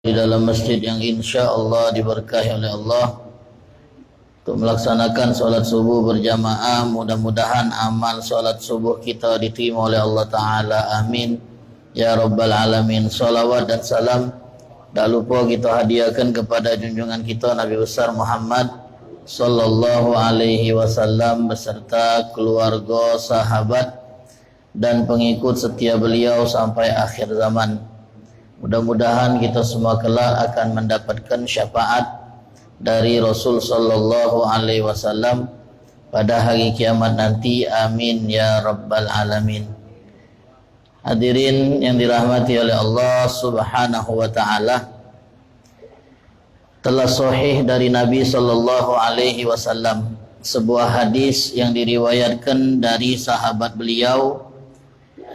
di dalam masjid yang insya Allah diberkahi oleh Allah untuk melaksanakan solat subuh berjamaah. Mudah-mudahan amal solat subuh kita diterima oleh Allah Ta'ala, amin ya rabbal alamin. Salawat dan salam tak lupa kita hadiahkan kepada junjungan kita Nabi besar Muhammad sallallahu alaihi wasallam beserta keluarga, sahabat dan pengikut setia beliau sampai akhir zaman. Mudah-mudahan kita semua kelak akan mendapatkan syafaat dari Rasul sallallahu alaihi wasallam pada hari kiamat nanti, amin ya rabbal alamin. Hadirin yang dirahmati oleh Allah Subhanahu wa taala, telah sahih dari Nabi sallallahu alaihi wasallam sebuah hadis yang diriwayatkan dari sahabat beliau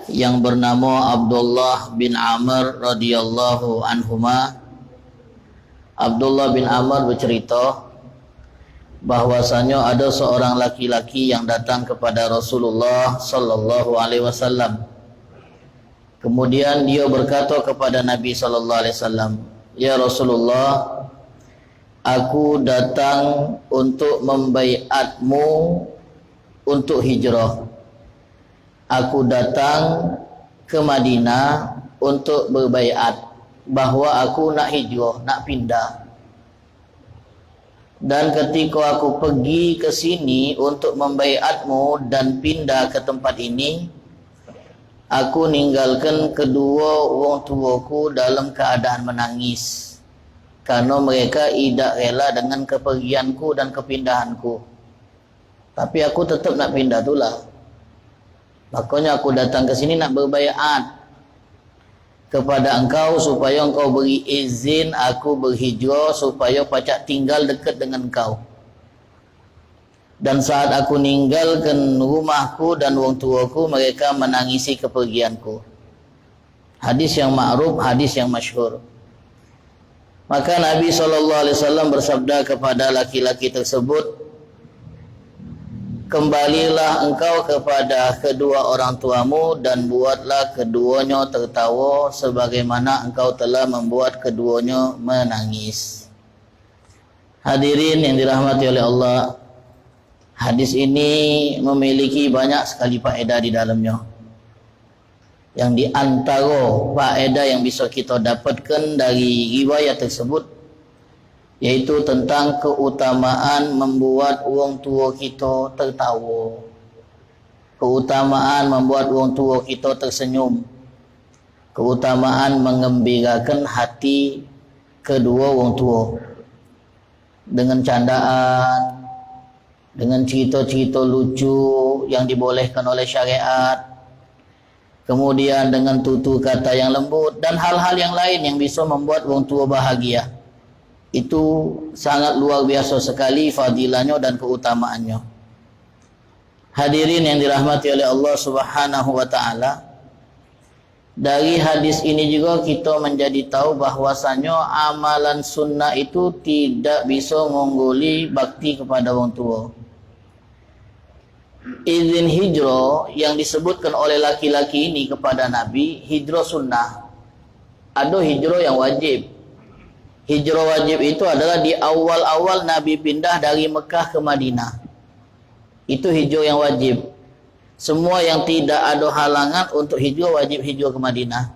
yang bernama Abdullah bin Amr radhiyallahu anhuma. Abdullah bin Amr bercerita bahwasanya ada seorang laki-laki yang datang kepada Rasulullah sallallahu alaihi wasallam. Kemudian dia berkata kepada Nabi sallallahu alaihi wasallam, "Ya Rasulullah, aku datang untuk membaiatmu untuk hijrah. Aku datang ke Madinah untuk berbaiat bahawa aku nak hijrah, nak pindah. Dan ketika aku pergi ke sini untuk membaiatmu dan pindah ke tempat ini, aku ninggalkan kedua orang tuaku dalam keadaan menangis karena mereka tidak rela dengan kepergianku dan kepindahanku. Tapi aku tetap nak pindah itulah. Makanya aku datang ke sini nak berbaiat kepada engkau supaya engkau beri izin aku berhijrah supaya pacak tinggal dekat dengan engkau. Dan saat aku ninggalkan rumahku dan orang tuaku, mereka menangisi kepergianku." Hadis yang ma'ruf, hadis yang masyhur. Maka Nabi SAW bersabda kepada laki-laki tersebut, "Kembalilah engkau kepada kedua orang tuamu dan buatlah keduanya tertawa sebagaimana engkau telah membuat keduanya menangis." Hadirin yang dirahmati oleh Allah, hadis ini memiliki banyak sekali faedah di dalamnya. Yang di antara faedah yang bisa kita dapatkan dari riwayat tersebut yaitu tentang keutamaan membuat orang tua kita tertawa, keutamaan membuat orang tua kita tersenyum, keutamaan mengembirakan hati kedua orang tua dengan candaan, dengan cerita-cerita lucu yang dibolehkan oleh syariat, kemudian dengan tutur kata yang lembut dan hal-hal yang lain yang bisa membuat orang tua bahagia. Itu sangat luar biasa sekali fadilahnya dan keutamaannya. Hadirin yang dirahmati oleh Allah Subhanahu wa taala, dari hadis ini juga kita menjadi tahu bahwasanya amalan sunnah itu tidak bisa mengungguli bakti kepada orang tua. Izin hijrah yang disebutkan oleh laki-laki ini kepada Nabi, hijrah sunnah. Ada hijrah yang wajib. Hijrah wajib itu adalah di awal-awal Nabi pindah dari Mekah ke Madinah. Itu hijrah yang wajib. Semua yang tidak ada halangan untuk hijrah wajib hijrah ke Madinah.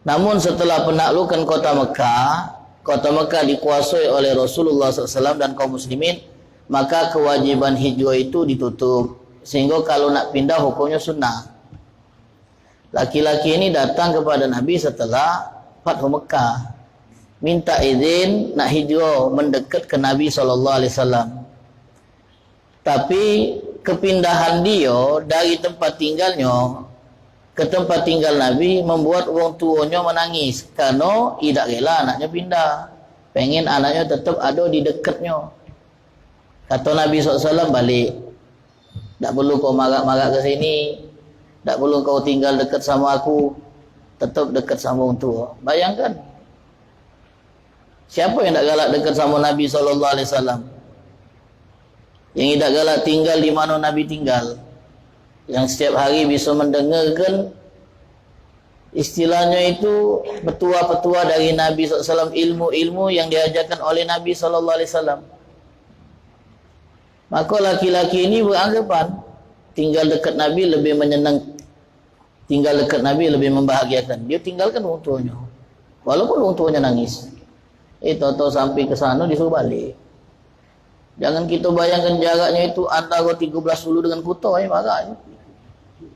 Namun setelah penaklukan kota Mekah dikuasai oleh Rasulullah SAW dan kaum muslimin, maka kewajiban hijrah itu ditutup. Sehingga kalau nak pindah hukumnya sunnah. Laki-laki ini datang kepada Nabi setelah Fathu Mekah, minta izin nak hijrah mendekat ke Nabi SAW. Tapi kepindahan dia dari tempat tinggalnya ke tempat tinggal Nabi membuat orang tuanya menangis kerana tidak rela anaknya pindah, pengen anaknya tetap ada di dekatnya. Kata Nabi SAW, "Balik, tak perlu kau marak-marak ke sini, tak perlu kau tinggal dekat sama aku, tetap dekat sama orang tua." Bayangkan, siapa yang tak galak dekat sama Nabi SAW? Yang tidak galak tinggal di mana Nabi tinggal, yang setiap hari bisa mendengarkan Istilahnya itu petua-petua dari Nabi SAW, ilmu-ilmu yang diajarkan oleh Nabi SAW. Maka laki-laki ini beranggapan tinggal dekat Nabi lebih menyenangkan, tinggal dekat Nabi lebih membahagiakan. Dia tinggalkan orang tuanya, walaupun orang tuanya nangis. Tahu-tahu sampai ke sana disuruh balik. Jangan kita bayangkan jaraknya itu antara 13 Hulu dengan Kuta, marah.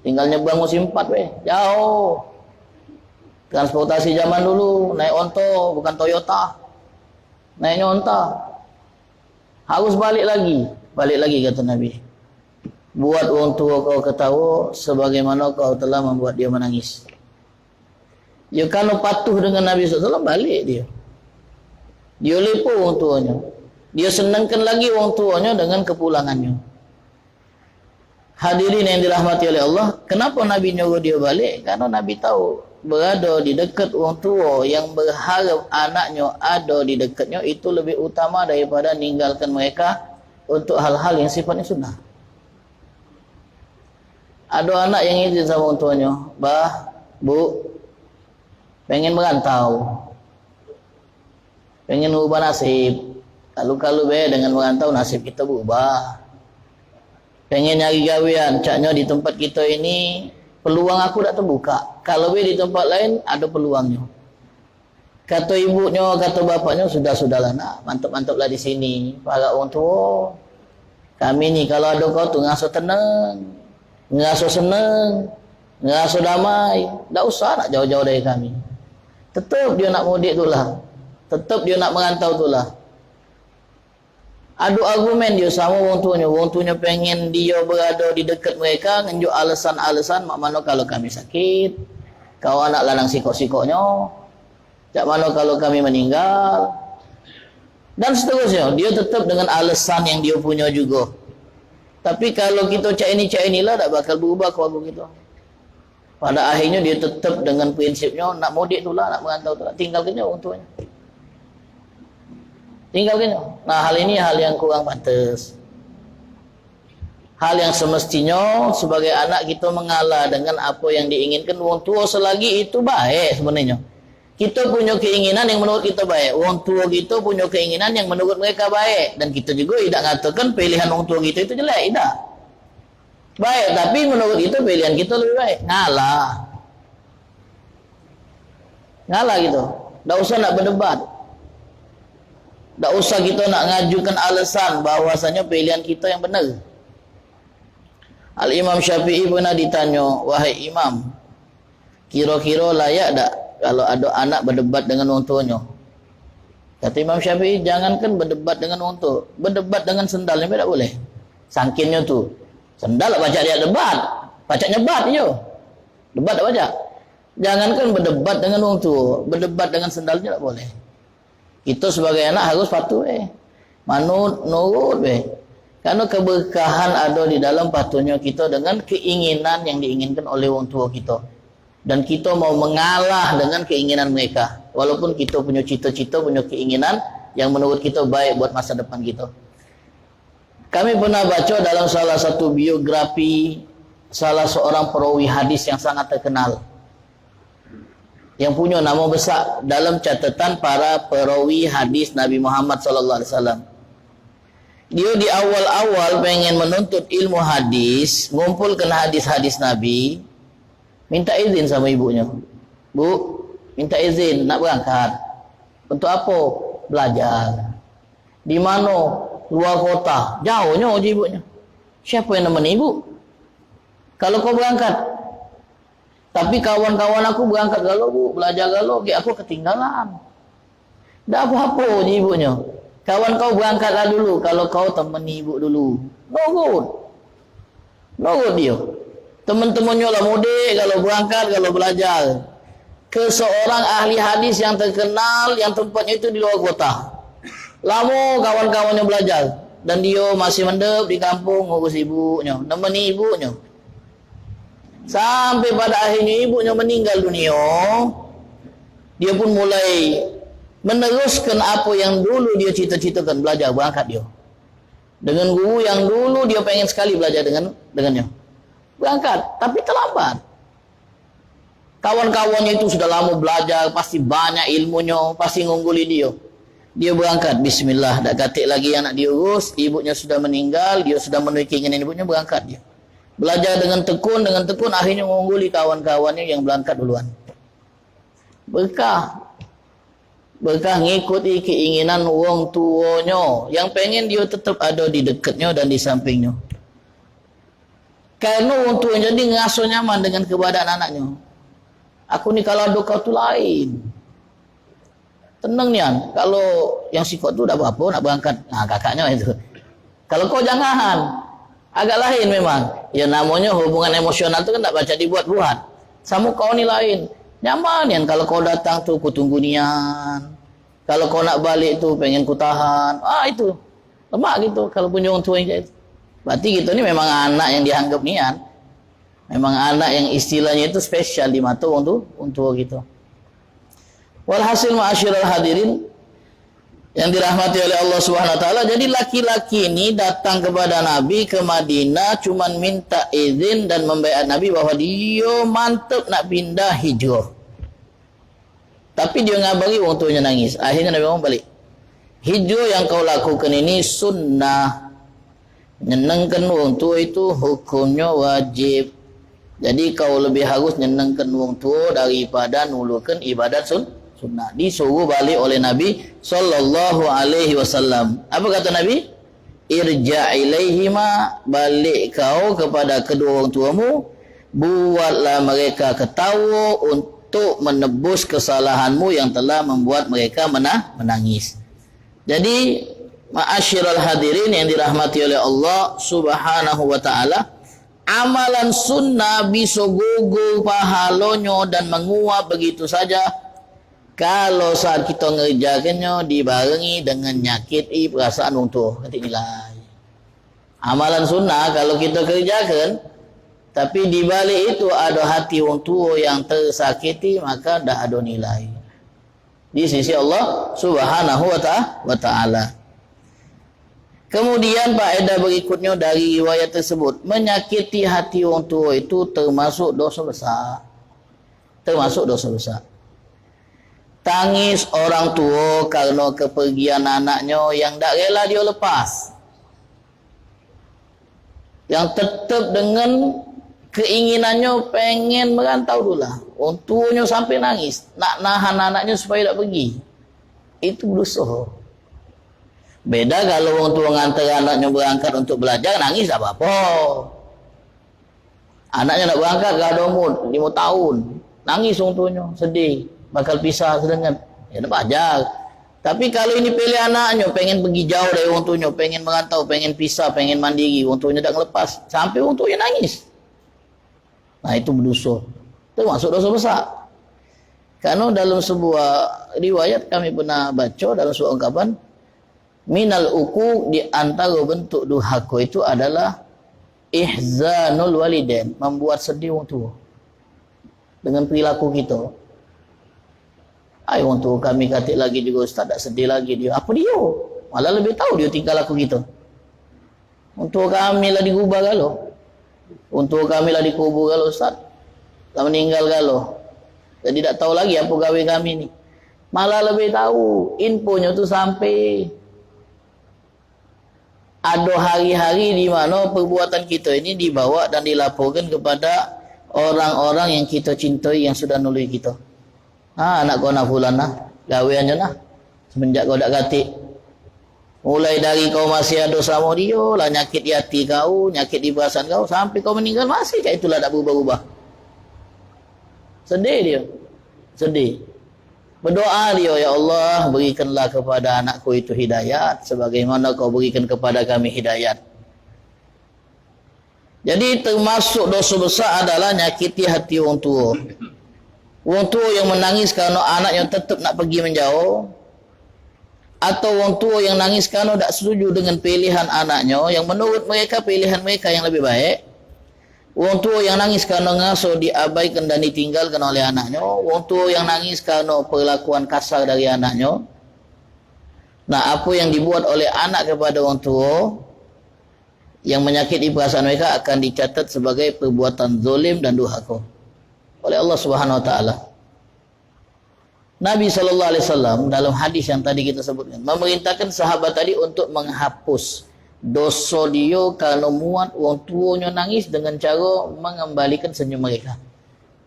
Tinggal nyebrang musim 4, jauh. Transportasi zaman dulu naik onto, bukan Toyota, naiknya onta. Harus balik lagi kata Nabi. Buat orang tua kau ketawa sebagaimana kau telah membuat dia menangis. Ya kalau patuh dengan Nabi SAW, balik dia. Dia lepo orang tuanya. Dia senangkan lagi orang tuanya dengan kepulangannya. Hadirin yang dirahmati oleh Allah, kenapa Nabi nyuruh dia balik? Karena Nabi tahu berada di dekat orang tua yang berharap anaknya ada di dekatnya itu lebih utama daripada meninggalkan mereka untuk hal-hal yang sifatnya sunnah. Ada anak yang izin sama orang tuanya, "Bah, Bu, pengen merantau, pengen ubah nasib. Kalau dengan merantau nasib kita berubah. Pengen nyari gawean, caknya di tempat kita ini peluang aku tak terbuka. Kalau di tempat lain ada peluangnya." Kata ibunya, kata bapaknya, "Sudah-sudahlah nak, mantap-mantaplah di sini. Para orang tua, kami ni kalau ada kau tu ngasuh tenang, ngasuh senang, ngasuh damai. Tak usah nak jauh-jauh dari kami." Tetap dia nak mudik tu lah, tetap dia nak merantau tu lah. Adu argumen dia sama orang tuanya pengen dia berada di dekat mereka, nunjuk alasan-alasan, mak mana kalau kami sakit, kau anak lanang sikok-sikoknya, cak mana kalau kami meninggal, dan seterusnya. Dia tetap dengan alasan yang dia punya juga. Tapi kalau kita cak inilah tak bakal berubah keluarga kita. Pada akhirnya dia tetap dengan prinsipnya nak mudik tu lah, nak merantau tu lah, tinggalkannya orang tuanya. Tinggalkannya. Nah, hal ini hal yang kurang pantas. Hal yang semestinya sebagai anak kita mengalah dengan apa yang diinginkan orang tua selagi itu baik sebenarnya. Kita punya keinginan yang menurut kita baik, orang tua kita punya keinginan yang menurut mereka baik, dan kita juga tidak mengatakan pilihan orang tua kita itu jelek, tidak. Baik, tapi menurut kita pilihan kita lebih baik. Ngalah gitu. Tak usah nak berdebat. Tak usah kita nak ngajukan alasan bahawasanya pilihan kita yang benar. Al-Imam Syafi'i pernah ditanya, "Wahai Imam, kira-kira layak tak kalau ada anak berdebat dengan orang tuanya?" Kata Imam Syafi'i, jangankan berdebat dengan orang tua, berdebat dengan sendalnya pun tak boleh. Sangkinnya tu, sendal tak baca dia debat, baca nyebat je. Debat tak baca. Jangankan berdebat dengan orang tua, berdebat dengan sendalnya tak boleh. Kita sebagai anak harus patuh manut, nurut Karena keberkahan ada di dalam patuhnya kita dengan keinginan yang diinginkan oleh orang tua kita. Dan kita mau mengalah dengan keinginan mereka. Walaupun kita punya cita-cita, punya keinginan yang menurut kita baik buat masa depan kita. Kami pernah baca dalam salah satu biografi salah seorang perawi hadis yang sangat terkenal, yang punya nama besar dalam catatan para perawi hadis Nabi Muhammad SAW. Dia di awal-awal pengen menuntut ilmu hadis, ngumpulkan hadis-hadis Nabi, minta izin sama ibunya. "Bu, minta izin nak berangkat." "Untuk apa?" "Belajar." "Di mana?" "Luar kota." Jauhnya uji ibunya. "Siapa yang nemenin ibu kalau kau berangkat?" "Tapi kawan-kawan aku berangkat galau, Bu, belajar galau, aku ketinggalan." "Dah apa-apa," ibunya. "Kawan kau berangkatlah dulu, kalau kau temani ibu dulu." Nurut dia. Teman-temannya lah mudik, kalau berangkat, kalau belajar. Ke seorang ahli hadis yang terkenal, yang tempatnya itu di luar kota. Lama kawan-kawannya belajar, dan dia masih mendep di kampung ngurus ibunya, nemani ibunya. Sampai pada akhirnya ibunya meninggal dunia, dia pun mulai meneruskan apa yang dulu dia cita-citakan, belajar, berangkat dia. Dengan guru yang dulu dia pengen sekali belajar dengannya. Berangkat, tapi terlambat. Kawan-kawannya itu sudah lama belajar, pasti banyak ilmunya, pasti ngungguli dia. Dia berangkat, bismillah, dak katik lagi yang nak diurus, ibunya sudah meninggal, dia sudah memenuhi keinginan ibunya, berangkat dia. Belajar dengan tekun, akhirnya mengungguli kawan-kawannya yang berangkat duluan. Berkah ngikuti keinginan orang tuanya, yang pengen dia tetap ada di dekatnya dan di sampingnya. Karena orang tuanya jadi ngasuh nyaman dengan keberadaan anaknya. Aku ni kalau ada kau tu lain. Tenang nian. Kalau yang sikot tu dah berapa nak berangkat. Kakaknya itu. Kalau kau jangan. Agak lain memang. Ya namanya hubungan emosional tu kan tak baca dibuat-buat. Sama kau ni lain. Nyaman nian. Kalau kau datang tu ku tunggu nian. Kalau kau nak balik tu pengen ku tahan. Itu. Lemak gitu. Kalau punya orang tua yang kayak itu. Berarti gitu ni memang anak yang dianggap nian. Memang anak yang istilahnya itu spesial di mata orang tua gitu. Walhasil ma'asyiral hadirin yang dirahmati oleh Allah Subhanahu wa taala, jadi laki-laki ini datang kepada Nabi ke Madinah cuman minta izin dan membaiat Nabi bahwa dia mantap nak pindah hijrah. Tapi dia ngabari orang tuanya nangis. Akhirnya Nabi ngomong balik. Hijrah yang kau lakukan ini sunnah. Nyenangkan orang tua itu hukumnya wajib. Jadi kau lebih harus nyenangkan orang tua daripada nulukan ibadat sunnah. Disuruh balik oleh Nabi sallallahu alaihi wasallam. Apa kata Nabi? Irja' ilaihima, balik kau kepada kedua orang tuamu, buatlah mereka ketawa untuk menebus kesalahanmu yang telah membuat mereka menangis. Jadi ma'asyiral hadirin yang dirahmati oleh Allah Subhanahu wa taala, amalan sunnah bisa gugur pahalanya dan menguap begitu saja kalau saat kita ngerjakannya dibarengi dengan nyakiti perasaan orang tua. Kata nilai. Amalan sunnah kalau kita kerjakan tapi di balik itu ada hati orang tua yang tersakiti, maka dah ada nilai di sisi Allah Subhanahu wa taala. Kemudian faedah berikutnya dari riwayat tersebut, menyakiti hati orang tua itu termasuk dosa besar. Termasuk dosa besar. Tangis orang tua karena kepergian anaknya yang tak rela dia lepas. Yang tetap dengan keinginannya pengen merantau dulu lah. Orang tuanya sampai nangis. Nak nahan anaknya supaya tak pergi. Itu dosa. Beda kalau orang tua ngantar anaknya berangkat untuk belajar, nangis tak apa-apa. Anaknya nak berangkat gak ada umur 5 tahun. Nangis orang tuanya, sedih. Bakal pisah sedangkan. Ya tak wajar. Tapi kalau ini pilih anaknya, pengen pergi jauh dari orang tuanya, pengen merantau, pengen pisah, pengen mandiri, orang tuanya tak lepas. Sampai orang tuanya nangis. Nah itu berdosa. Itu masuk dosa besar. Karena dalam sebuah riwayat kami pernah baca dalam sebuah ungkapan, minal uquq, di antara bentuk durhaka itu adalah ihzanul walidain, membuat sedih orang tua dengan perilaku kita. Orang tua kami katik lagi juga ustaz, tak sedih lagi dia. Apa dia? Malah lebih tahu dia tingkah laku kita. Orang tua kami lah digubah galau. Orang tua kami lah dikubur galau ustaz. Dah meninggal galau. Jadi tak tahu lagi apa gawe kami ni. Malah lebih tahu infonya tu sampai ada hari-hari di mana perbuatan kita ini dibawa dan dilaporkan kepada orang-orang yang kita cintai yang sudah nului kita. Anak kau nak fulan lah, gaweannya lah. Semenjak kau dak katik. Mulai dari kau masih ada sama dia lah, nyakit di hati kau, nyakit di perasaan kau, sampai kau meninggal masih kayak itulah tak berubah-ubah. Sedih dia. Sedih. Berdoa dia, ya Allah, berikanlah kepada anakku itu hidayat sebagaimana kau berikan kepada kami hidayat. Jadi termasuk dosa besar adalah nyakiti hati orang tua. Orang tua yang menangis kerana anak yang tetap nak pergi menjauh, atau orang tua yang nangis kerana tak setuju dengan pilihan anaknya yang menurut mereka pilihan mereka yang lebih baik. Orang tua yang nangis kerana ngasuh diabaikan dan ditinggalkan oleh anaknya. Orang tua yang nangis kerana perlakuan kasar dari anaknya. Nah, apa yang dibuat oleh anak kepada orang tua yang menyakiti perasaan mereka akan dicatat sebagai perbuatan zalim dan durhaka. oleh Allah Subhanahu wa taala. Nabi sallallahu alaihi wasallam dalam hadis yang tadi kita sebutkan memerintahkan sahabat tadi untuk menghapus dosa dia kalau muat orang tuanya nangis dengan cara mengembalikan senyum mereka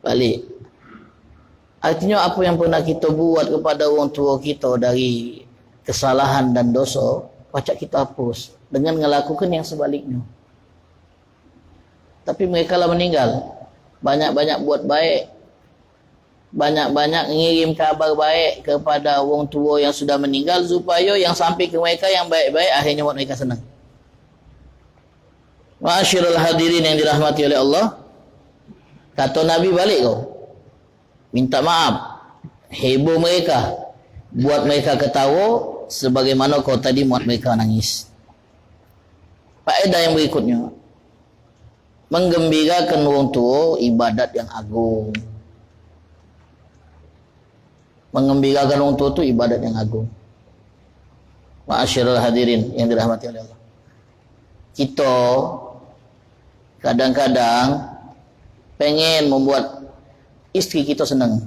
balik. Artinya apa yang pernah kita buat kepada orang tua kita dari kesalahan dan dosa, pacak kita hapus dengan melakukan yang sebaliknya. Tapi mereka lah meninggal. Banyak-banyak buat baik, banyak-banyak ngirim kabar baik kepada orang tua yang sudah meninggal supaya yang sampai ke mereka yang baik-baik akhirnya buat mereka senang. Ma'asyiral hadirin yang dirahmati oleh Allah, kata Nabi balik kau, minta maaf, heboh mereka, buat mereka ketawa sebagaimana kau tadi buat mereka nangis. Faedah yang berikutnya, menggembirakan orang tua ibadat yang agung. Menggembirakan orang tua itu ibadat yang agung. Ma'asyiral hadirin yang dirahmati oleh Allah, kita kadang-kadang pengen membuat istri kita senang.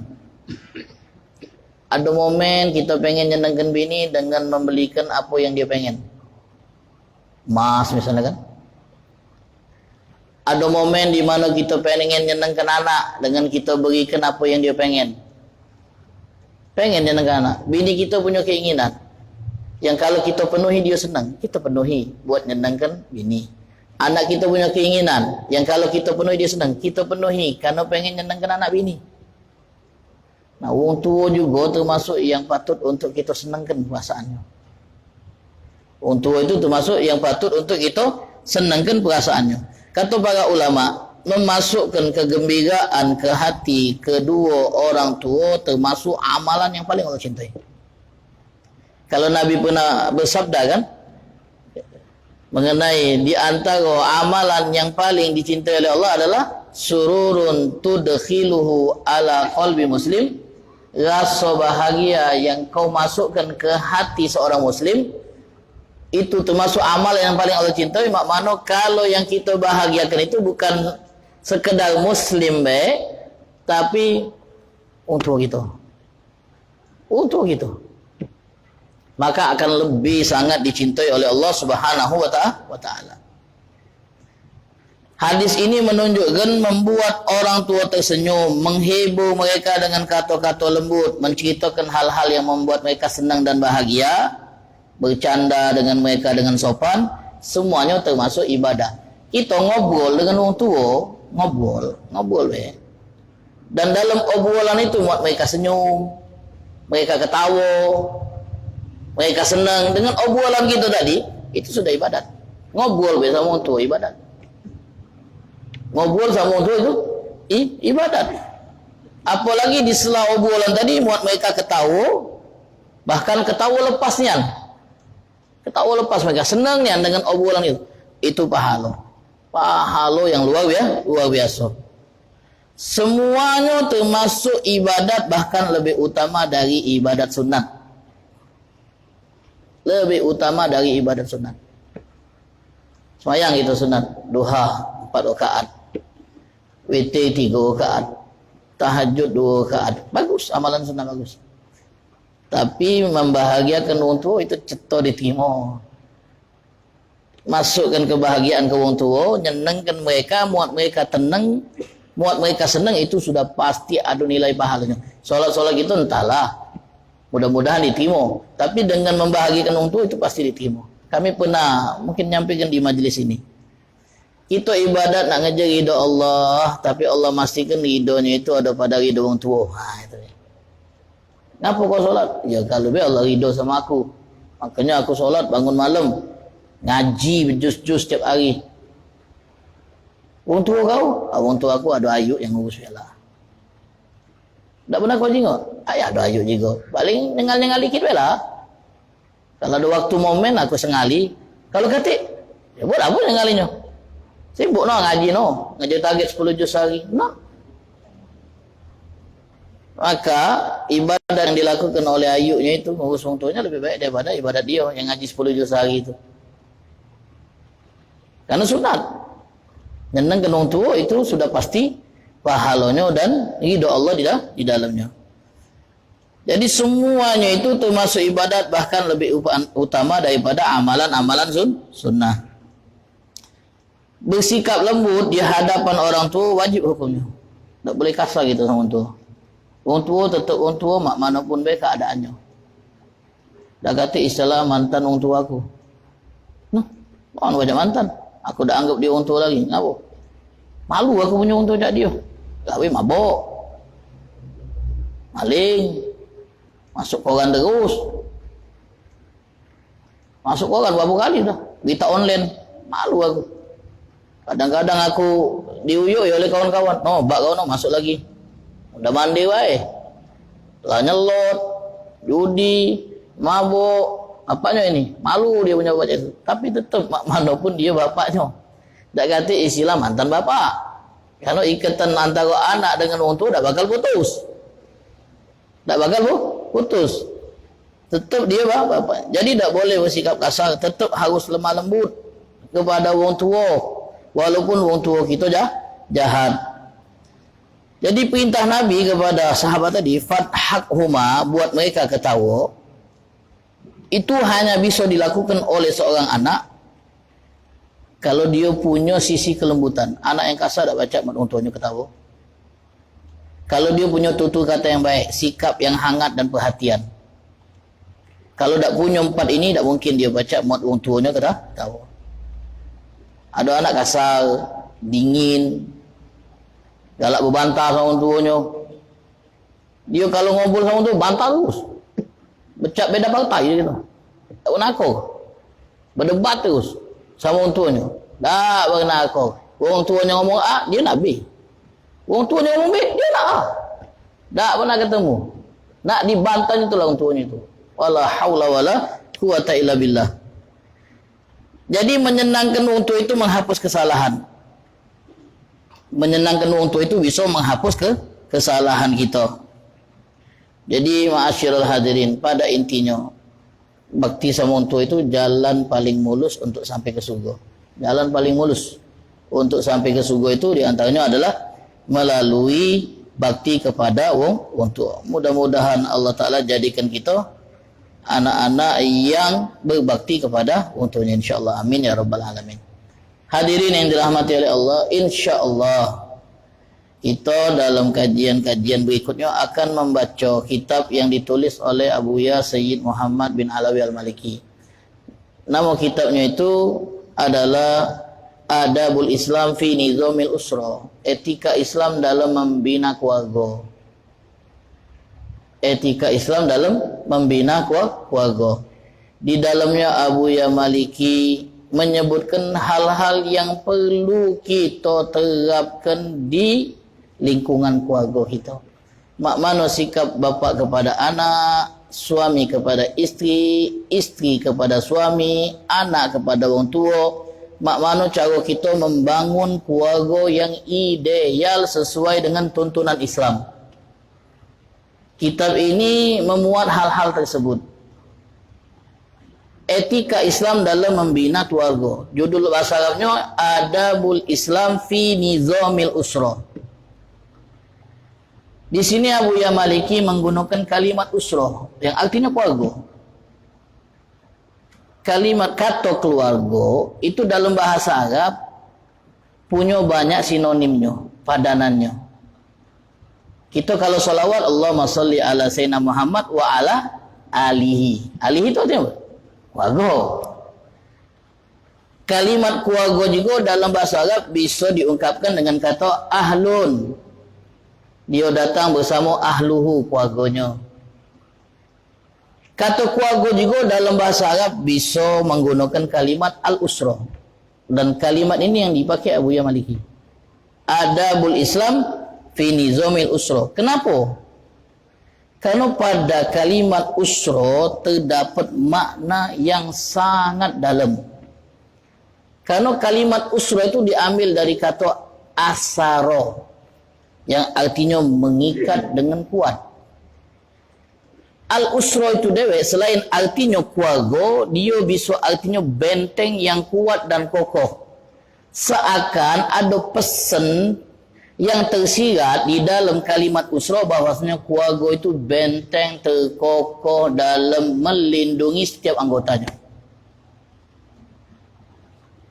Ada momen kita pengen nyenangkan bini dengan membelikan apa yang dia pengen. Mas misalnya kan. Ada momen di mana kita pengen nyenangkan anak dengan kita berikan apa yang dia pengen. Pengen nyenangkan anak. Bini kita punya keinginan yang kalau kita penuhi dia senang, kita penuhi buat nyenangkan bini. Anak kita punya keinginan yang kalau kita penuhi dia senang, kita penuhi karena pengen nyenangkan anak bini. Nah, orang tua juga termasuk yang patut untuk kita senangkan perasaannya. Orang tua itu termasuk yang patut untuk kita senangkan perasaannya. Kata para ulama, memasukkan kegembiraan ke hati kedua orang tua termasuk amalan yang paling Allah cintai. Kalau Nabi pernah bersabda kan, mengenai di antara amalan yang paling dicintai oleh Allah adalah sururun tudkhiluhu ala qalbi muslim, rasa bahagia yang kau masukkan ke hati seorang muslim, itu termasuk amal yang paling Allah cintai. Mak mana kalau yang kita bahagiakan itu bukan sekedar muslim tapi untuk kita, maka akan lebih sangat dicintai oleh Allah Subhanahu wa taala. Hadis ini menunjukkan membuat orang tua tersenyum, menghibur mereka dengan kata-kata lembut, menceritakan hal-hal yang membuat mereka senang dan bahagia, bercanda dengan mereka dengan sopan, semuanya termasuk ibadah. Kita ngobrol dengan orang tua, ngobrol dan dalam obrolan itu buat mereka senyum, mereka ketawa, mereka senang dengan obrolan kita tadi, itu sudah ibadat. Ngobrol sama orang tua ibadat. Ngobrol sama orang tua itu ibadat. Apalagi di sela obrolan tadi buat mereka ketawa, bahkan ketawa lepasnya. Ketawa lepas mereka senangnya dengan obrolan itu. Itu pahala. Pahala yang luar biasa. Semuanya termasuk ibadat, bahkan lebih utama dari ibadat sunat. Lebih utama dari ibadat sunat. Sembahyang itu sunat, duha 4 rakaat, witir 3 rakaat, tahajud 2 rakaat. Bagus, amalan sunat bagus. Tapi membahagiakan orang tua itu ceto diterima. Masukkan kebahagiaan ke orang tua, nyenangkan mereka, muat mereka tenang, muat mereka senang, itu sudah pasti ada nilai pahalanya. Solat-solat itu entahlah, mudah-mudahan diterima. Tapi dengan membahagiakan orang tua itu pasti diterima. Kami pernah mungkin nyampaikan di majelis ini. Itu ibadat nak ngejar ridha Allah, tapi Allah memastikan ridhonya itu ada pada ridho orang tua. Itu. Kenapa kau solat? Ya kalau Allah ridho sama aku, makanya aku solat, bangun malam, ngaji berjus-jus setiap hari. Orang tua kau? Orang tua aku ada ayuk yang ngurus lah. Tak pernah kau jengok? Ayah ada ayuk juga. Paling nengal-nengal dikit lah. Kalau ada waktu momen aku sengali. Kalau katik, ya buat apa nengalinya? Sibuk no ngaji no. Ngaji target 10 juz sehari. No. Maka ibadah yang dilakukan oleh ayuknya itu ngurus orang tuanya lebih baik daripada ibadat dia yang ngaji 10 juz sehari itu. Karena sunat. Nyenangkan orang tua itu sudah pasti pahalanya dan ridha Allah di dalamnya. Jadi semuanya itu termasuk ibadat, bahkan lebih utama daripada amalan-amalan sunnah. Bersikap lembut di hadapan orang tua wajib hukumnya. Tak boleh kasar gitu sama orang tua. Orang tua tetap orang tua, mak manapun baik keadaannya. Dah kata istilah mantan orang tua aku. Nah, orang banyak mantan. Aku dah anggap dia orang tua lagi. Kenapa? Malu aku punya orang tua jak dia. Gawe mabok, maling, masuk koran terus. Masuk koran berapa kali dah. Berita online. Malu aku. Kadang-kadang aku diuyuk oleh kawan-kawan. No, bak kau no, masuk lagi. Udah mandi wae. Lah nyelot, judi, mabuk, apanya ini? Malu dia punya bapak itu. Tapi tetap manapun dia bapaknya. Tak kata istilah mantan bapak. Karena ikatan antara anak dengan orang tua tak bakal putus. Tak bakal putus. Tetap dia bapak. Jadi tak boleh bersikap kasar. Tetap harus lemah lembut kepada orang tua. Walaupun orang tua kita jahat. Jadi perintah Nabi kepada sahabat tadi, fadhakhuma, buat mereka ketawa, itu hanya bisa dilakukan oleh seorang anak kalau dia punya sisi kelembutan. Anak yang kasar tak baca mak orang tuanya ketawa. Kalau dia punya tutur kata yang baik, sikap yang hangat dan perhatian. Kalau tak punya empat ini, tak mungkin dia baca mak orang tuanya ketawa. Ada anak kasar, dingin, galak berbantah sama orang tuanya. Dia kalau ngobrol sama orang tua, bantah terus. Becak beda partai je gitu. Tak pernah aku. Berdebat terus sama orang tuanya. Tak pernah aku. Orang tuanya ngomong A, dia nak B. Orang tuanya ngomong B, dia nak A. Tak pernah ketemu. Nak dibantah itulah orang tuanya itu. Wala haula wala quwata illa billah. Jadi menyenangkan orang tua itu menghapus kesalahan. Menyenangkan orang tua itu bisa menghapus kesalahan kita. Jadi ma'asyiral hadirin, pada intinya bakti sama orang tua itu jalan paling mulus untuk sampai ke surga. Jalan paling mulus untuk sampai ke surga itu diantaranya adalah melalui bakti kepada orang tua. Mudah-mudahan Allah Ta'ala jadikan kita anak-anak yang berbakti kepada orang tuanya, insyaAllah. Amin ya rabbal alamin. Hadirin yang dirahmati oleh Allah, insyaAllah kita dalam kajian-kajian berikutnya akan membaca kitab yang ditulis oleh Abuya Sayyid Muhammad bin Alawi Al-Maliki. Nama kitabnya itu adalah Adabul Islam fi Nizamil Usra, etika Islam dalam membina keluarga. Etika Islam dalam membina keluarga. Di dalamnya Abuya Maliki menyebutkan hal-hal yang perlu kita terapkan di lingkungan keluarga kita. Mak mana sikap bapa kepada anak, suami kepada isteri, isteri kepada suami, anak kepada orang tua. Mak mana cara kita membangun keluarga yang ideal sesuai dengan tuntunan Islam. Kitab ini memuat hal-hal tersebut. Etika Islam dalam membina keluarga. Judul bahasa Arabnya Adabul Islam fi Nizamil Usra. Di sini Abuya Maliki menggunakan kalimat usra yang artinya keluarga. Kalimat kata keluarga itu dalam bahasa Arab punya banyak sinonimnya, padanannya. Kita kalau salawat, Allahumma salli ala Sayyidina Muhammad wa ala alihi. Alihi itu artinya apa? Keluarga. Kalimat keluarga juga dalam bahasa Arab bisa diungkapkan dengan kata ahlun. Dia datang bersama ahluhu, keluarganya. Kata keluarga juga dalam bahasa Arab bisa menggunakan kalimat al-usra. Dan kalimat ini yang dipakai Abuya Maliki. Adabul Islam fi nizamil usra. Kenapa? Karena pada kalimat usra terdapat makna yang sangat dalam. Karena kalimat usra itu diambil dari kata asara, yang artinya mengikat dengan kuat. Al-usra itu dewe selain artinya keluarga, dia bisa artinya benteng yang kuat dan kokoh. Seakan ada pesan yang tersirat di dalam kalimat usra bahwasanya keluarga itu benteng terkokoh dalam melindungi setiap anggotanya.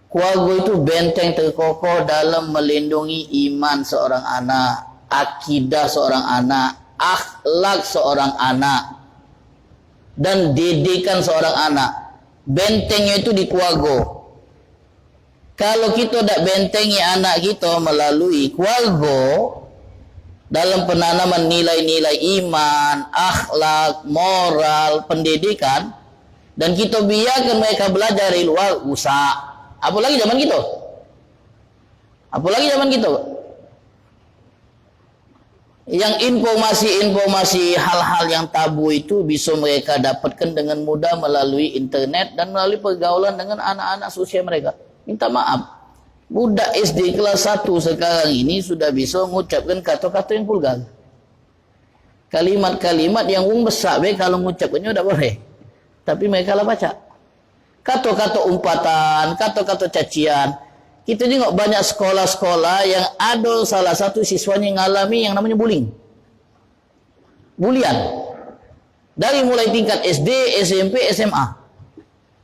Keluarga itu benteng terkokoh dalam melindungi iman seorang anak, akidah seorang anak, akhlak seorang anak, dan didikan seorang anak. Bentengnya itu di keluarga. Kalau kita tak bentengi anak kita melalui keluarga dalam penanaman nilai-nilai iman, akhlak, moral, pendidikan, dan kita biarkan mereka belajar dari luar, rusak. Apalagi zaman kita. Apalagi zaman kita. Yang informasi-informasi hal-hal yang tabu itu bisa mereka dapatkan dengan mudah melalui internet dan melalui pergaulan dengan anak-anak seusia mereka. Minta maaf, budak SD kelas 1 sekarang ini sudah bisa mengucapkan kata-kata yang vulgar. Kalimat-kalimat yang besar kalau mengucapkannya tidak boleh. Tapi mereka lah baca. Kata-kata umpatan, kata-kata cacian. Kita tengok banyak sekolah-sekolah yang ada salah satu siswanya yang mengalami yang namanya bullying. Bulian. Dari mulai tingkat SD, SMP, SMA.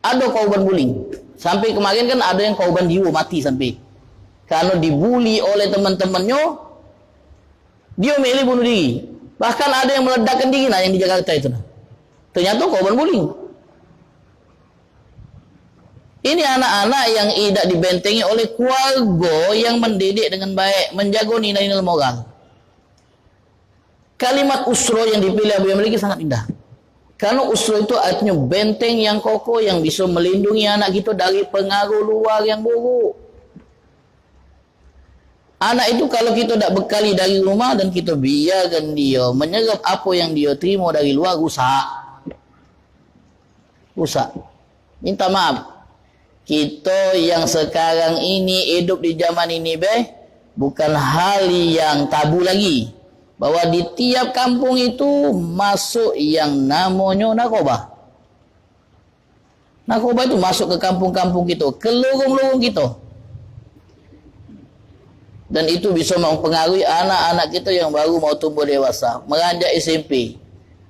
Ada korban bullying. Sampai kemarin kan ada yang korban jiwa mati sampai. Karena dibully oleh teman-temannya, dia milih bunuh diri. Bahkan ada yang meledakkan diri yang di Jakarta itu. Ternyata korban bullying. Ini anak-anak yang tidak dibentengi oleh keluarga yang mendidik dengan baik, menjaga nilai-nilai moral. Kalimat usra yang dipilih Abu Yamliki sangat indah. Karena usra itu artinya benteng yang kokoh yang bisa melindungi anak kita dari pengaruh luar yang buruk. Anak itu kalau kita tak bekali dari rumah dan kita biarkan dia menyerap apa yang dia terima dari luar, rusak. Rusak. Minta maaf. Kita yang sekarang ini hidup di zaman ini bukan hal yang tabu lagi. Bahwa di tiap kampung itu masuk yang namanya narkoba. Narkoba itu masuk ke kampung-kampung kita, ke lorong-lorong kita. Dan itu bisa mempengaruhi anak-anak kita yang baru mau tumbuh dewasa, meranjak SMP.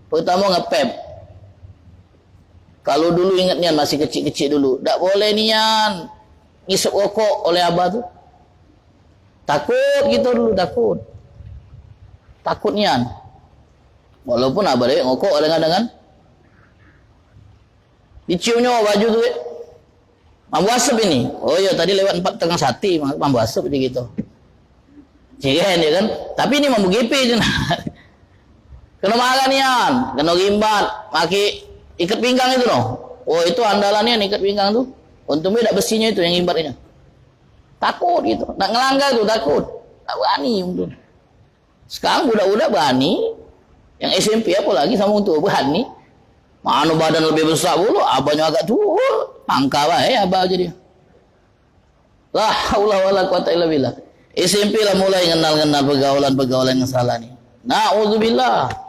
Pertama ngepep. Kalau dulu ingat Nian masih kecil-kecil dulu, tak boleh Nian ngisep rokok oleh abah tu. Takut kita dulu, takut. Takut Nian. Walaupun abah dia ngokok kadang-kadang. Diciumnya baju tu. Mampu asap ini. Oh ya tadi lewat 4 tengah sati, mampu asap gitu. Cikan dia kan. Tapi ini mampu GP je nak. Kena marah Nian, kena rimbat, maki ikat pinggang itu loh. Oh itu andalannya ikat pinggang tu. Untungnya tak besinya itu yang imbatnya. Takut gitu. Nak ngelanggar tu takut. Tak berani untuk. Sekarang budak-budak berani. Yang SMP apa lagi sama untuk berani. Mana badan lebih besar pula. Abahnya agak tua. Pangka abah aja dia. La haula wala quwata illa billah. SMP lah mulai kenal-kenal pergaulan-pergaulan yang salah ni. Na'udzubillah.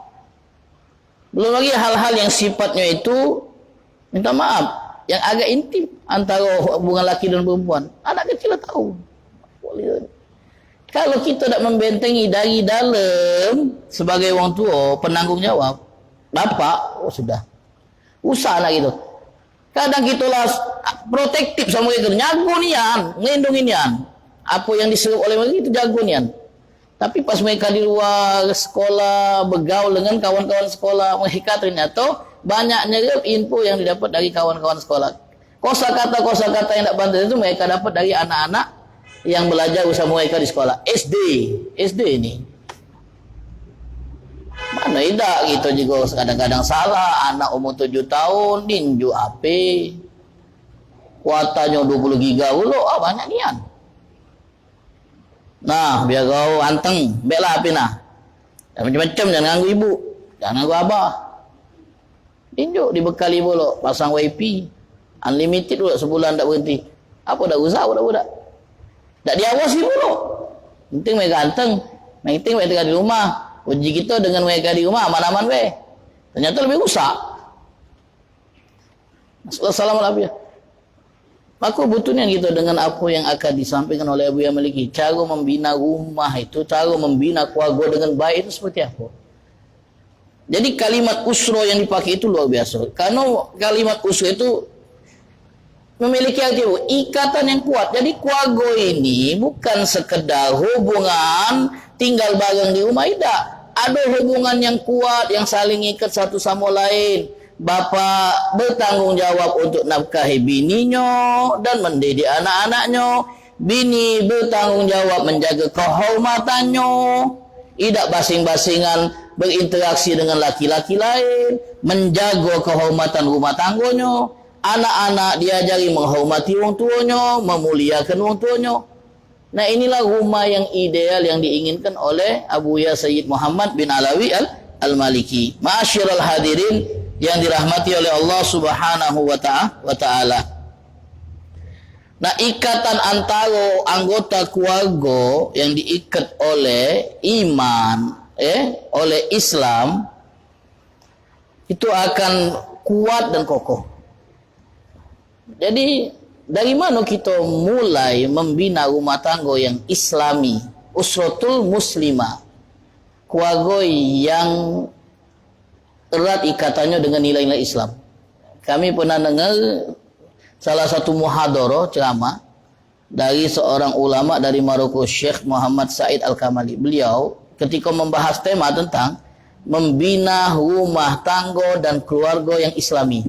Belum lagi hal-hal yang sifatnya itu minta maaf, yang agak intim antara hubungan laki dan perempuan. Anak kecil tahu. Kalau kita tak membentengi dari dalam sebagai orang tua, penanggung jawab, bapak, oh sudah. Usah anak itu. Kadang kita lah protektif sama mereka, nyago nian, melindungi nian. Apa yang diseru oleh mereka itu jago nian. Tapi pas mereka di luar sekolah, bergaul dengan kawan-kawan sekolah, mereka ternyata banyak nyerap info yang didapat dari kawan-kawan sekolah. Kosakata yang tak pantas itu mereka dapat dari anak-anak yang belajar bersama mereka di sekolah. SD ini. Mana tidak gitu juga kadang-kadang salah. Anak umur 7 tahun, ninju HP. Kuatanya 20 giga dulu, banyak nian. Nah, biar kau anteng, baiklah api nah. Dan macam-macam jangan ganggu ibu, jangan ganggu abah. Tinjuk dibekali pula, pasang WiFi, unlimited pula sebulan tak berhenti. Apa dah usah budak-budak. Tak diawasi pula. Penting mereka anteng, penting mereka di rumah. Uji kita dengan mereka di rumah aman-aman Ternyata lebih rusak. Assalamualaikum. Maka butuhnya gitu dengan apa yang akan disampaikan oleh Abu Yahya Maliki. Cara membina rumah itu, cara membina keluarga dengan baik itu seperti apa? Jadi kalimat usra yang dipakai itu luar biasa. Karena kalimat usra itu memiliki arti ikatan yang kuat. Jadi keluarga ini bukan sekedar hubungan tinggal bareng di rumah, tidak. Ada hubungan yang kuat yang saling ikat satu sama lain. Bapa bertanggung jawab untuk nafkahi bininya dan mendidik anak-anaknya. Bini bertanggung jawab menjaga kehormatannya. Tidak basing-basingan berinteraksi dengan laki-laki lain. Menjaga kehormatan rumah tangganya. Anak-anak diajari menghormati orang tuanya, memuliakan orang tuanya. Nah, inilah rumah yang ideal yang diinginkan oleh Abu Yahya Sayyid Muhammad bin Alawi Al-Maliki. Ma'asyiral hadirin yang dirahmati oleh Allah Subhanahu wa ta'ala. Nah, ikatan antara anggota keluarga yang diikat oleh iman, oleh Islam, itu akan kuat dan kokoh. Jadi dari mana kita mulai membina rumah tangga yang Islami, usratul muslimah, keluarga yang erat ikatannya dengan nilai-nilai Islam. Kami pernah dengar salah satu muhadarah ceramah dari seorang ulama dari Maroko, Syekh Muhammad Said Al-Kamali. Beliau ketika membahas tema tentang membina rumah tangga dan keluarga yang Islami.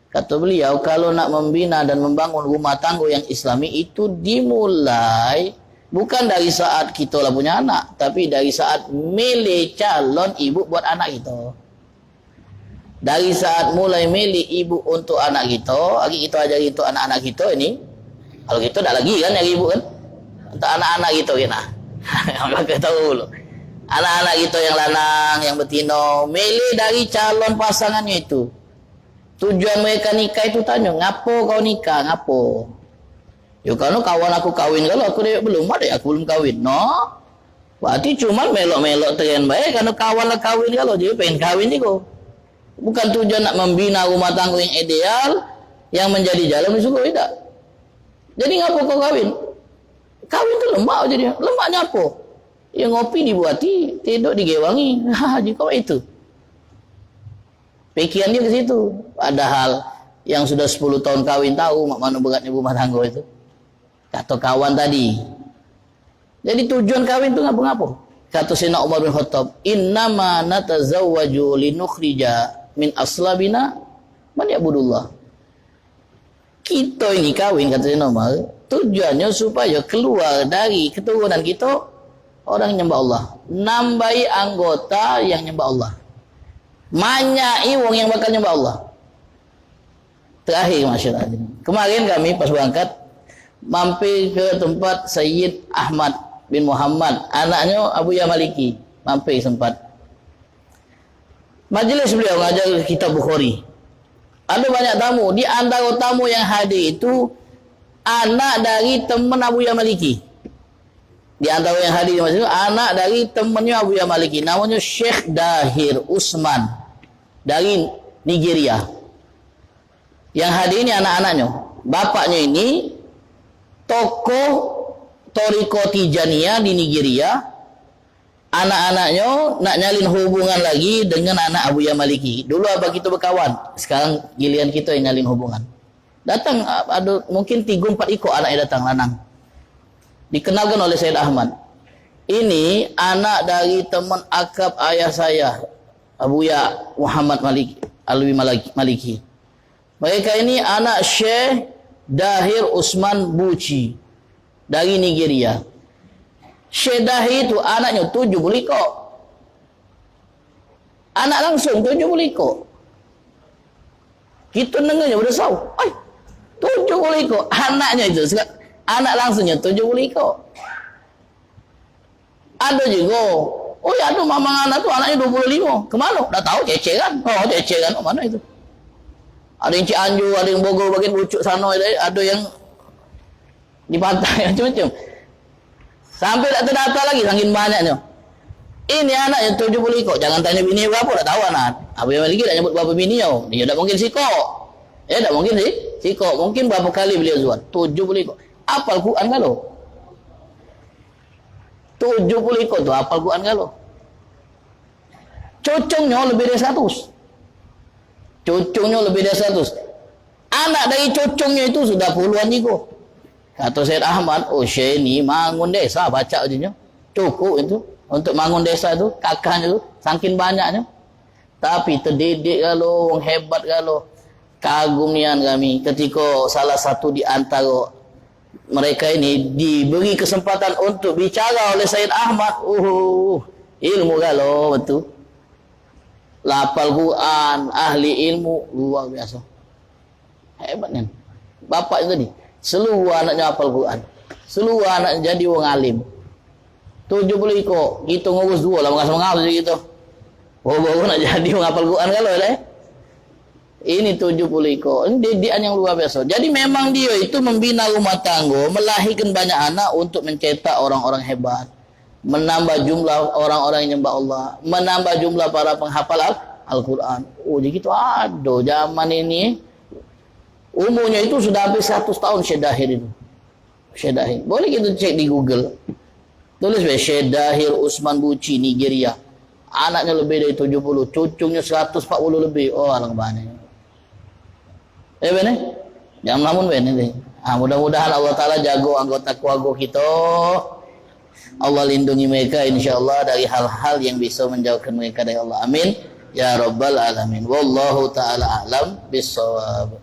Kata beliau, kalau nak membina dan membangun rumah tangga yang Islami itu dimulai bukan dari saat kita lah punya anak, tapi dari saat milih calon ibu buat anak kita. Dari saat mulai milih ibu untuk anak kita, lagi kita ajari untuk anak-anak kita ini. Kalau kita tak lagi kan nyari ibu kan, untuk anak-anak kita kita. Kita tahu dulu. Anak-anak kita yang lanang, yang betina, milih dari calon pasangannya itu. Tujuan mereka nikah itu tanya, ngapo kau nikah, ngapo? Ya kalau kawan aku kawin, kalau aku dia belum ada, aku belum kawin. No, berarti cuma melok-melok terien baik, karena kawan lah kawin kalau dia pengen kawin juga. Bukan tujuan nak membina rumah tangga yang ideal, yang menjadi jalan itu tidak. Jadi ngapo kau kawin? Kawin itu lembak jadi, lembaknya apa? Ya ngopi dibuati, tidur digewangi, jika itu. Pikiran dia ke situ. Padahal yang sudah 10 tahun kawin tahu mana beratnya rumah tangga itu. Kata kawan tadi. Jadi tujuan kawin itu ngapa-ngapa? Kata Sayyidina Umar bin Khattab, "Innama natazawwaju linukhrija min aslabina man ya'budullah." Kita ini kawin, kata Sayyidina Umar, tujuannya supaya keluar dari keturunan kita orang yang nyembah Allah. Nambahi anggota yang nyembah Allah. Manyai wong yang bakal nyembah Allah. Terakhir masyarakat ini. Kemarin kami pas berangkat mampir ke tempat Sayyid Ahmad bin Muhammad, anaknya Abu Yahya Maliki. Mampir sempat. Majelis beliau ngajar kitab Bukhari. Ada banyak tamu. Di antara tamu yang hadir itu anak dari teman Abu Yahya Maliki. Di antara yang hadir di masjid itu anak dari temannya Abu Yahya Maliki, namanya Syekh Dahir Usman dari Nigeria. Yang hadir ini anak-anaknya. Bapaknya ini tokoh Toriko Tijaniyah di Nigeria. Anak-anaknya nak nyalin hubungan lagi dengan anak Abu Yahya Maliki. Dulu abah kita berkawan, sekarang giliran kita yang nyalin hubungan. Datang ada mungkin 3-4 ikut anaknya datang lanang. Dikenalkan oleh Sayyid Ahmad. Ini anak dari teman akrab ayah saya, Abu Yahya Muhammad Alwi Maliki. Mereka ini anak Syekh Dahir Usman Buci dari Nigeria. Syekh Dahir itu anaknya 7 buliko. Anak langsung 7 buliko. Kita dengarnya bersau. 7 buliko. Anaknya itu anak langsungnya 7 buliko. Ada juga, oh ya ada mamang anak tuh anaknya 25. Kemana? Dah tahu ceceran. Oh ceceran, oh, mana itu? Ada yang Cianjur, ada yang Bogor bagian Pucuk sana, ada yang di pantai macam-macam. Sampai tak terdata lagi saking banyaknya. Ini anaknya 7 buliko. Jangan tanya bini berapa, dah tahu anak. Abu Yahya Maliki dah nyebut berapa bini yo. Dia tak mungkin siko. Ya tak mungkin sih. Sikok mungkin berapa kali beliau zuat? 70 ikut. Apal Quran kalau? 70 ikut tu apal Quran kalau? Cucunya lebih dari 100. Cucunya lebih dari 100. Anak dari cucunya itu sudah puluhan juga. Kata Syed Ahmad, oh Syekh ni mangun desa baca aja. Cukup itu untuk mangun desa itu, kakaknya itu saking banyaknya. Tapi terdidik kalau, orang hebat kalau. Kagumian kami ketika salah satu di antara mereka ini diberi kesempatan untuk bicara oleh Syed Ahmad. Ilmu kalau betul. Lapal Quran, ahli ilmu luar biasa. Hebatnya. Bapak itu tadi, seluruh anaknya hafal Quran. Seluruh anaknya jadi orang alim. 70 ikut, kita ngurus dua lah mengas-mengas gitu. Baru nak jadi orang hafal Quran kalau ini 70 ikut. Ini didikan yang luar biasa. Jadi memang dia itu membina rumah tangga, melahirkan banyak anak untuk mencetak orang-orang hebat. Menambah jumlah orang-orang yang nyembah Allah, menambah jumlah para penghafal Al-Quran. Oh, jadi gitu ada zaman ini. Umurnya itu sudah hampir 100 tahun Syekh Dahir itu. Syekh Dahir. Boleh kita cek di Google. Tulis Syekh Dahir Usman Buci, Nigeria. Anaknya lebih dari 70, cucunya 140 lebih. Oh, alang banyak. Benar? Jangan lamun benar. Mudah-mudahan Allah Ta'ala jago anggota keluarga kita. Allah lindungi mereka insyaAllah dari hal-hal yang bisa menjauhkan mereka dari Allah. Amin. Ya Rabbal Alamin. Wallahu ta'ala a'lam bissawab.